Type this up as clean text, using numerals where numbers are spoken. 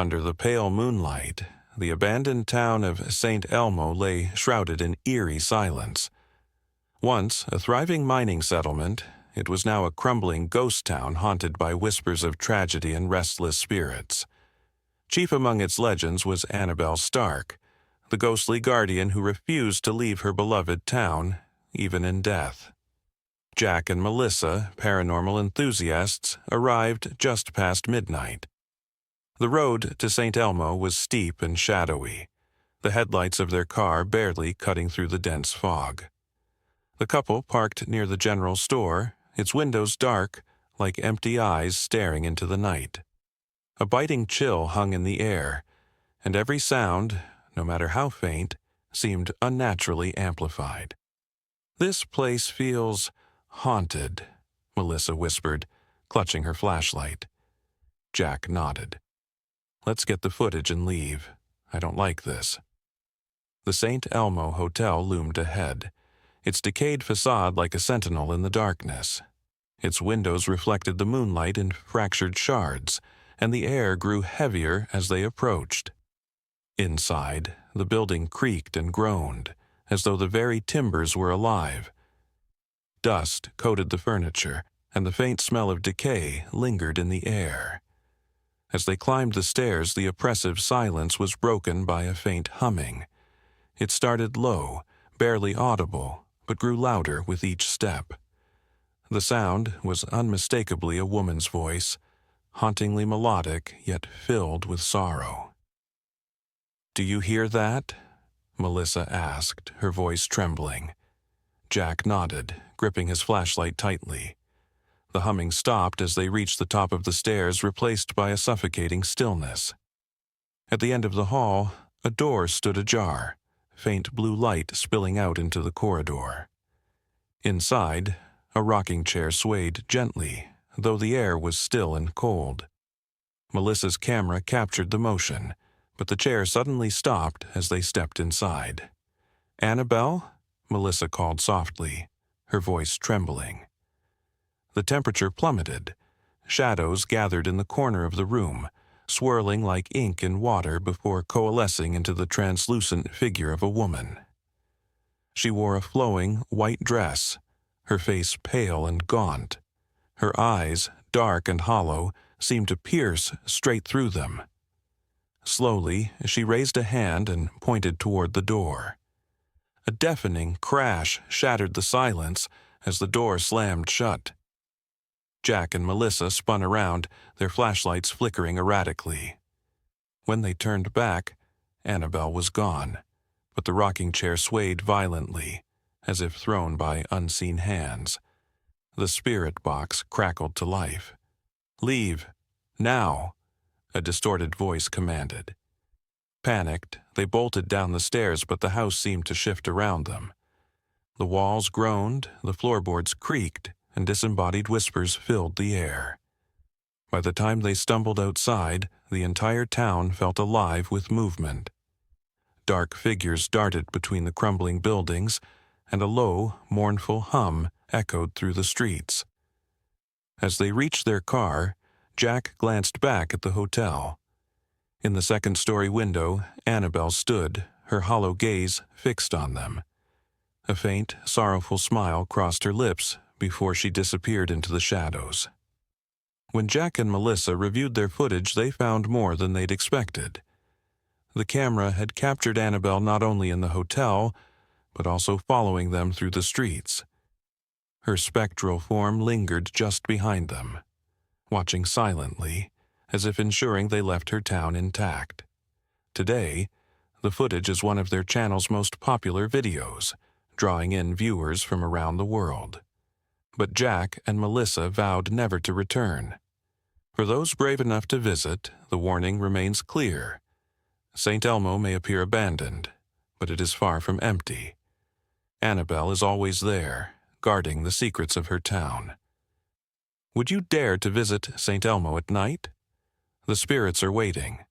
Under the pale moonlight, the abandoned town of St. Elmo lay shrouded in eerie silence. Once a thriving mining settlement, it was now a crumbling ghost town haunted by whispers of tragedy and restless spirits. Chief among its legends was Annabelle Stark, the ghostly guardian who refused to leave her beloved town, even in death. Jack and Melissa, paranormal enthusiasts, arrived just past midnight. The road to St. Elmo was steep and shadowy, the headlights of their car barely cutting through the dense fog. The couple parked near the general store, its windows dark, like empty eyes staring into the night. A biting chill hung in the air, and every sound, no matter how faint, seemed unnaturally amplified. "This place feels haunted," Melissa whispered, clutching her flashlight. Jack nodded. "Let's get the footage and leave. I don't like this." The St. Elmo Hotel loomed ahead, its decayed facade like a sentinel in the darkness. Its windows reflected the moonlight in fractured shards, and the air grew heavier as they approached. Inside, the building creaked and groaned, as though the very timbers were alive. Dust coated the furniture, and the faint smell of decay lingered in the air. As they climbed the stairs, the oppressive silence was broken by a faint humming. It started low, barely audible, but grew louder with each step. The sound was unmistakably a woman's voice, hauntingly melodic yet filled with sorrow. "Do you hear that?" Melissa asked, her voice trembling. Jack nodded, gripping his flashlight tightly. The humming stopped as they reached the top of the stairs, replaced by a suffocating stillness. At the end of the hall, a door stood ajar, faint blue light spilling out into the corridor. Inside, a rocking chair swayed gently, though the air was still and cold. Melissa's camera captured the motion, but the chair suddenly stopped as they stepped inside. "Annabelle?" Melissa called softly, her voice trembling. The temperature plummeted. Shadows gathered in the corner of the room, swirling like ink in water before coalescing into the translucent figure of a woman. She wore a flowing white dress, her face pale and gaunt. Her eyes, dark and hollow, seemed to pierce straight through them. Slowly, she raised a hand and pointed toward the door. A deafening crash shattered the silence as the door slammed shut. Jack and Melissa spun around, their flashlights flickering erratically. When they turned back, Annabelle was gone, but the rocking chair swayed violently, as if thrown by unseen hands. The spirit box crackled to life. "Leave, now," a distorted voice commanded. Panicked, they bolted down the stairs, but the house seemed to shift around them. The walls groaned, the floorboards creaked, and disembodied whispers filled the air. By the time they stumbled outside, the entire town felt alive with movement. Dark figures darted between the crumbling buildings, and a low, mournful hum echoed through the streets. As they reached their car, Jack glanced back at the hotel. In the second-story window, Annabelle stood, her hollow gaze fixed on them. A faint, sorrowful smile crossed her lips before she disappeared into the shadows. When Jack and Melissa reviewed their footage, they found more than they'd expected. The camera had captured Annabelle not only in the hotel, but also following them through the streets. Her spectral form lingered just behind them, watching silently, as if ensuring they left her town intact. Today, the footage is one of their channel's most popular videos, drawing in viewers from around the world. But Jack and Melissa vowed never to return. For those brave enough to visit, the warning remains clear. St. Elmo may appear abandoned, but it is far from empty. Annabelle is always there, guarding the secrets of her town. Would you dare to visit St. Elmo at night? The spirits are waiting,